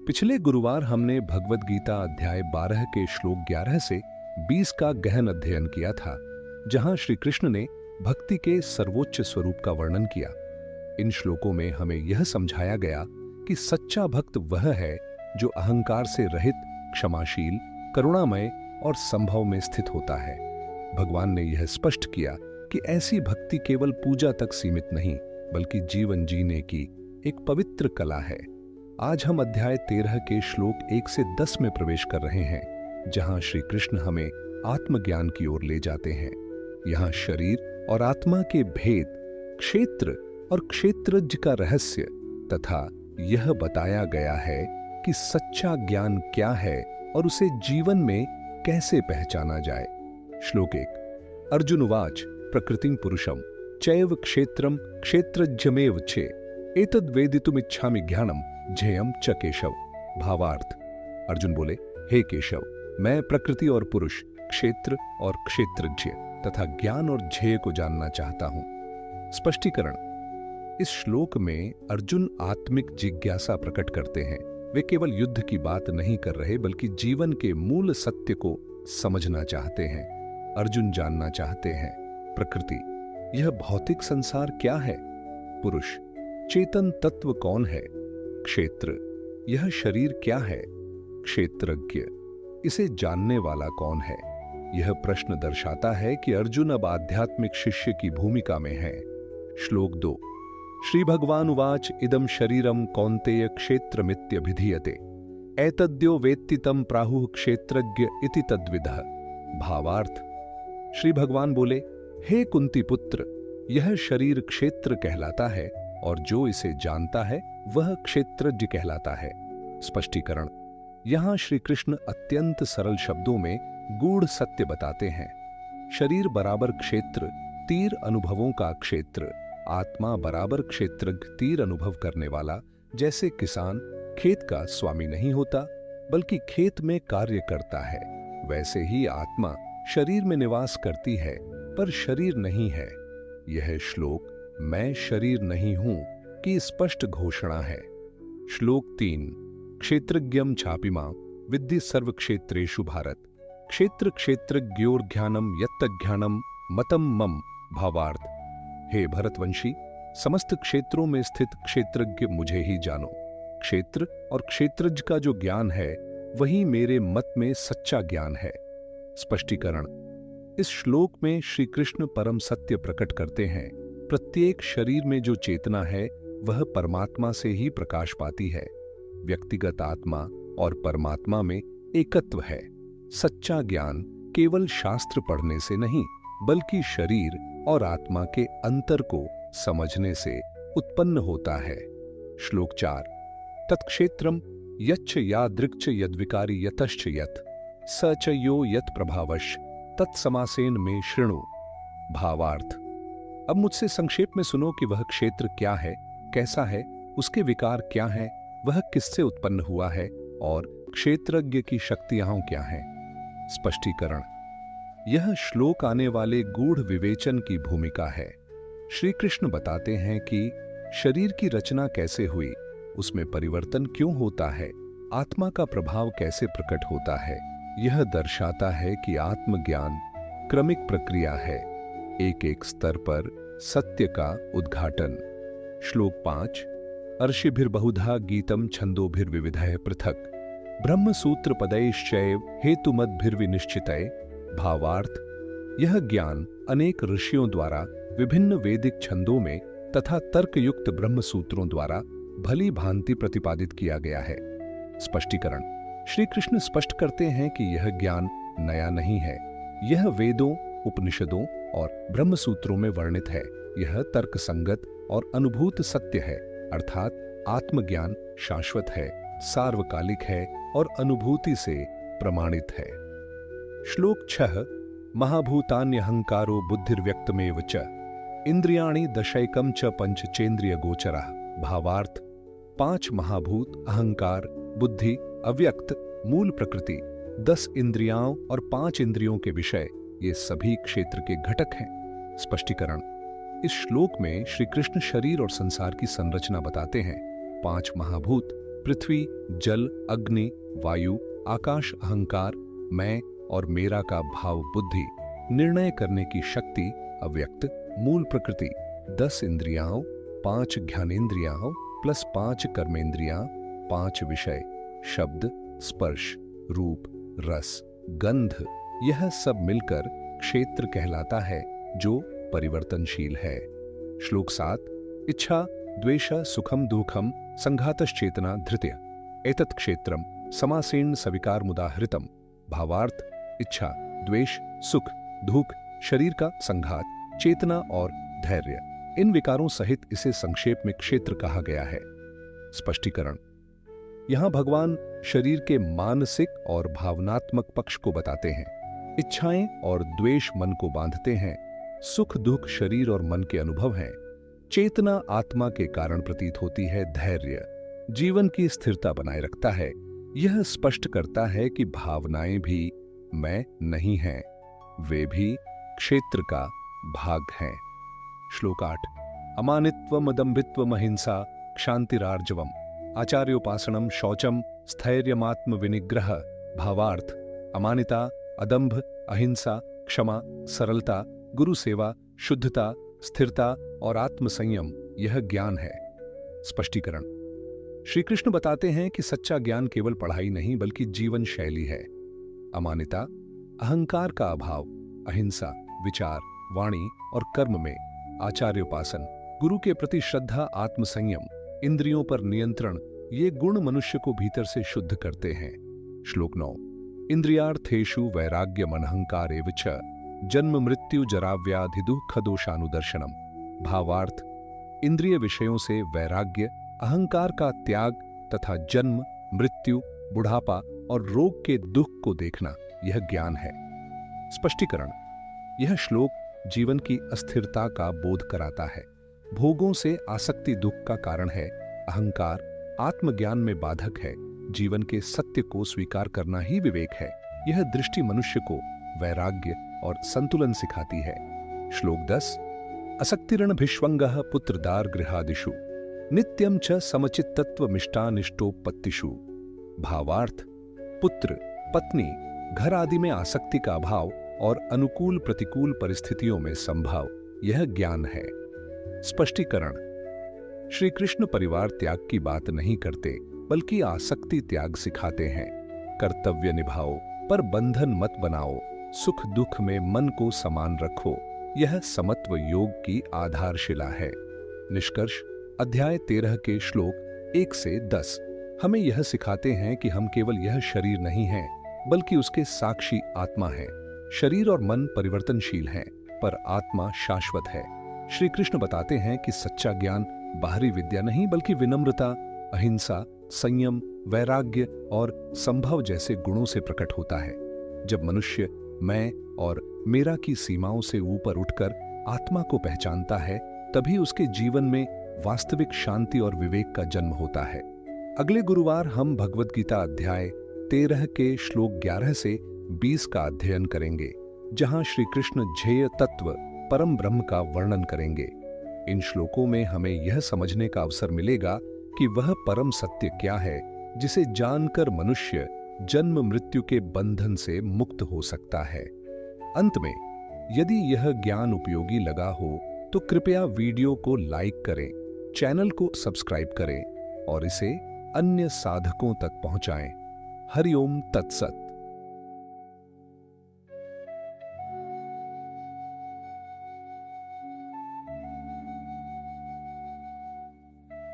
पिछले गुरुवार हमने भगवद गीता अध्याय 12 के श्लोक 11 से 20 का गहन अध्ययन किया था, जहां श्री कृष्ण ने भक्ति के सर्वोच्च स्वरूप का वर्णन किया। इन श्लोकों में हमें यह समझाया गया कि सच्चा भक्त वह है जो अहंकार से रहित, क्षमाशील, करुणामय और संभव में स्थित होता है। भगवान ने यह स्पष्ट किया कि ऐसी भक्ति केवल पूजा तक सीमित नहीं, बल्कि जीवन जीने की एक पवित्र कला है। आज हम अध्याय 13 के श्लोक 1 से 10 में प्रवेश कर रहे हैं, जहां श्री कृष्ण हमें आत्मज्ञान की ओर ले जाते हैं। यहाँ शरीर और आत्मा के भेद, क्षेत्र और क्षेत्रज्ञ का रहस्य तथा यह बताया गया है कि सच्चा ज्ञान क्या है और उसे जीवन में कैसे पहचाना जाए। श्लोक 1। अर्जुन उवाच प्रकृतिं पुरुषं चैव क्षेत्रं क्षेत्रज्ञमेव चे एतद् वेदितुमिच्छामि ज्ञानम ज्ञेयं च केशव। भावार्थ। अर्जुन बोले, हे केशव, मैं प्रकृति और पुरुष, क्षेत्र और क्षेत्रज्ञ तथा ज्ञान और ज्ञेय को जानना चाहता हूं। स्पष्टीकरण। इस श्लोक में अर्जुन आत्मिक जिज्ञासा प्रकट करते हैं। वे केवल युद्ध की बात नहीं कर रहे, बल्कि जीवन के मूल सत्य को समझना चाहते हैं। अर्जुन जानना चाहते हैं, प्रकृति, यह भौतिक संसार क्या है? पुरुष, चेतन तत्व कौन है? क्षेत्र, यह शरीर क्या है? क्षेत्रज्ञ, इसे जानने वाला कौन है? यह प्रश्न दर्शाता है कि अर्जुन अब आध्यात्मिक शिष्य की भूमिका में है। श्लोक 2। श्री भगवान उवाच इदं शरीरं कौन्तेय क्षेत्रमित्यभिधीयते एतद्यो वेत्ति तं प्राहुः क्षेत्रज्ञ इति तद्विदः। भावार्थ। श्री भगवान बोले, हे कुंती पुत्र, यह शरीर क्षेत्र कहलाता है और जो इसे जानता है वह क्षेत्रज्ञ कहलाता है। स्पष्टीकरण। यहां श्री कृष्ण अत्यंत सरल शब्दों में गूढ़ सत्य बताते हैं। शरीर बराबर क्षेत्र, तीर अनुभवों का क्षेत्र, आत्मा बराबर क्षेत्रज्ञ, तीर अनुभव करने वाला। जैसे किसान खेत का स्वामी नहीं होता, बल्कि खेत में कार्य करता है, वैसे ही आत्मा शरीर में निवास करती है, पर शरीर नहीं है। यह श्लोक मैं शरीर नहीं हूं की स्पष्ट घोषणा है। श्लोक 3। क्षेत्रज्ञं चापि मां विद्धि सर्व क्षेत्रेषु भारत क्षेत्र क्षेत्रज्ञोर्ज्ञानम यत्तज्ञानम मतम मम। भावार्थ। हे भरतवंशी, समस्त क्षेत्रों में स्थित क्षेत्रज्ञ मुझे ही जानो। क्षेत्र और क्षेत्रज्ञ का जो ज्ञान है वही मेरे मत में सच्चा ज्ञान है। स्पष्टीकरण। इस श्लोक में श्री कृष्ण परम सत्य प्रकट करते हैं। प्रत्येक शरीर में जो चेतना है वह परमात्मा से ही प्रकाश पाती है। व्यक्तिगत आत्मा और परमात्मा में एकत्व है। सच्चा ज्ञान केवल शास्त्र पढ़ने से नहीं, बल्कि शरीर और आत्मा के अंतर को समझने से उत्पन्न होता है। श्लोक 4। तत्क्षेत्रम यच्च यादृक्च यद्विकारी यतश्च यत् स च यो यत् प्रभावश तत्समासेन में शृणु। भावार्थ। अब मुझसे संक्षेप में सुनो कि वह क्षेत्र क्या है, कैसा है, उसके विकार क्या हैं, वह किससे उत्पन्न हुआ है और क्षेत्रज्ञ की शक्तियां क्या हैं। स्पष्टीकरण। यह श्लोक आने वाले गूढ़ विवेचन की भूमिका है। श्री कृष्ण बताते हैं कि शरीर की रचना कैसे हुई, उसमें परिवर्तन क्यों होता है, आत्मा का प्रभाव कैसे प्रकट होता है। यह दर्शाता है कि आत्मज्ञान क्रमिक प्रक्रिया है, एक एक स्तर पर सत्य का उद्घाटन। श्लोक 5। अर्षिभिर्बहुधा गीतम छंदोभिर्विविधः पृथक् ब्रह्मसूत्र पदैश्चैव हेतुमद्भिर्विनिश्चितैः। भावार्थ। यह ज्ञान अनेक ऋषियों द्वारा विभिन्न वैदिक छंदों में तथा तर्कयुक्त ब्रह्मसूत्रों द्वारा भली भांति प्रतिपादित किया गया है। स्पष्टीकरण। श्री कृष्ण स्पष्ट करते हैं कि यह ज्ञान नया नहीं है। यह वेदों, उपनिषदों और ब्रह्मसूत्रों में वर्णित है। यह तर्कसंगत और अनुभूत सत्य है, अर्थात आत्मज्ञान शाश्वत है, सार्वकालिक है और अनुभूति से प्रमाणित है। श्लोक 6। महाभूतान्यहंकारो बुद्धिर्व्यक्तमेव च इंद्रियाणि दशैकम च पंचचेन्द्रिय गोचरः। भावार्थ। 5 महाभूत, अहंकार, बुद्धि, अव्यक्त, मूल प्रकृति, 10 इंद्रियाओं और 5 इंद्रियों के विषय, ये सभी क्षेत्र के घटक हैं। स्पष्टीकरण। इस श्लोक में श्री कृष्ण शरीर और संसार की संरचना बताते हैं। 5 महाभूत पृथ्वी, जल, अग्नि, वायु, आकाश, अहंकार, मैं और मेरा का भाव, बुद्धि, निर्णय करने की शक्ति, अव्यक्त, मूल प्रकृति, 10 इंद्रियां, 5 ज्ञानेंद्रियां प्लस 5 कर्मेंद्रियां, 5 विषय, शब्द, स्पर्श, रूप, रस, गंध, यह सब मिलकर क्षेत्र कहलाता है जो परिवर्तनशील है। श्लोक 7। इच्छा, द्वेष, सुखम दुखम संघातश्चेतना धृत्य एतत् क्षेत्रम समासेन सविकार मुदाहृतम। भावार्थ, इच्छा, द्वेष, सुख, दुख, शरीर का संघात, चेतना और धैर्य, इन विकारों सहित इसे संक्षेप में क्षेत्र कहा गया है। स्पष्टीकरण। यहां भगवान शरीर के मानसिक और भावनात्मक पक्ष को बताते हैं। इच्छाएं और द्वेष मन को बांधते हैं, सुख दुख शरीर और मन के अनुभव हैं, चेतना आत्मा के कारण प्रतीत होती है, धैर्य जीवन की स्थिरता बनाए रखता है। यह स्पष्ट करता है कि भावनाएं भी मैं नहीं हैं, वे भी क्षेत्र का भाग हैं। श्लोक 8। अमानित्वम अदम्भित्वम अहिंसा क्षांतिरार्जवम आचार्योपासनम शौचम स्थैर्यमात्म विनिग्रह। भावार्थ, अमानिता, अदंभ, अहिंसा, क्षमा, सरलता, गुरु सेवा, शुद्धता, स्थिरता और आत्मसंयम, यह ज्ञान है। स्पष्टीकरण। श्री कृष्ण बताते हैं कि सच्चा ज्ञान केवल पढ़ाई नहीं बल्कि जीवन शैली है। अमानिता, अहंकार का अभाव, अहिंसा, विचार, वाणी और कर्म में, आचार्योपासन, गुरु के प्रति श्रद्धा, आत्मसंयम, इंद्रियों पर नियंत्रण, ये गुण मनुष्य को भीतर से शुद्ध करते हैं। श्लोक 9। इंद्रियार्थेषु वैराग्यमनहंकारेव च जन्म मृत्यु जराव्याधि दुःख दोषानुदर्शनम। भावार्थ, इंद्रिय विषयों से वैराग्य, अहंकार का त्याग तथा जन्म, मृत्यु, बुढ़ापा और रोग के दुख को देखना, यह ज्ञान है। स्पष्टीकरण। यह श्लोक जीवन की अस्थिरता का बोध कराता है। भोगों से आसक्ति दुख का कारण है, अहंकार आत्मज्ञान में बाधक है, जीवन के सत्य को स्वीकार करना ही विवेक है। यह दृष्टि मनुष्य को वैराग्य और संतुलन सिखाती है। श्लोक 10। असक्तिरण भिष्वंगः पुत्रदार गृहादिषु नित्यं च समचित्तत्वमिष्टानिष्टोपत्तिषु। भावार्थ, पुत्र, पत्नी, घर आदि में आसक्ति का अभाव और अनुकूल प्रतिकूल परिस्थितियों में संभाव, यह ज्ञान है। स्पष्टीकरण। श्री कृष्ण परिवार त्याग की बात नहीं करते बल्कि आसक्ति त्याग सिखाते हैं। कर्तव्य निभाओ पर बंधन मत बनाओ, सुख दुख में मन को समान रखो, यह समत्व योग की आधारशिला है। निष्कर्ष। अध्याय 13 के श्लोक 1 से 10 हमें यह सिखाते हैं कि हम केवल यह शरीर नहीं हैं बल्कि उसके साक्षी आत्मा हैं। शरीर और मन परिवर्तनशील हैं पर आत्मा शाश्वत है। श्री कृष्ण बताते हैं कि सच्चा ज्ञान बाहरी विद्या नहीं बल्कि विनम्रता, अहिंसा, संयम, वैराग्य और संभव जैसे गुणों से प्रकट होता है। जब मनुष्य मैं और मेरा की सीमाओं से ऊपर उठकर आत्मा को पहचानता है, तभी उसके जीवन में वास्तविक शांति और विवेक का जन्म होता है। अगले गुरुवार हम भगवद गीता अध्याय 13 के श्लोक 11 से 20 का अध्ययन करेंगे, जहां श्री कृष्ण ध्येय तत्व परम ब्रह्म का वर्णन करेंगे। इन श्लोकों में हमें यह समझने का अवसर मिलेगा कि वह परम सत्य क्या है जिसे जानकर मनुष्य जन्म मृत्यु के बंधन से मुक्त हो सकता है। अंत में, यदि यह ज्ञान उपयोगी लगा हो तो कृपया वीडियो को लाइक करें, चैनल को सब्सक्राइब करें और इसे अन्य साधकों तक पहुंचाएं। हरि ओम तत्सत।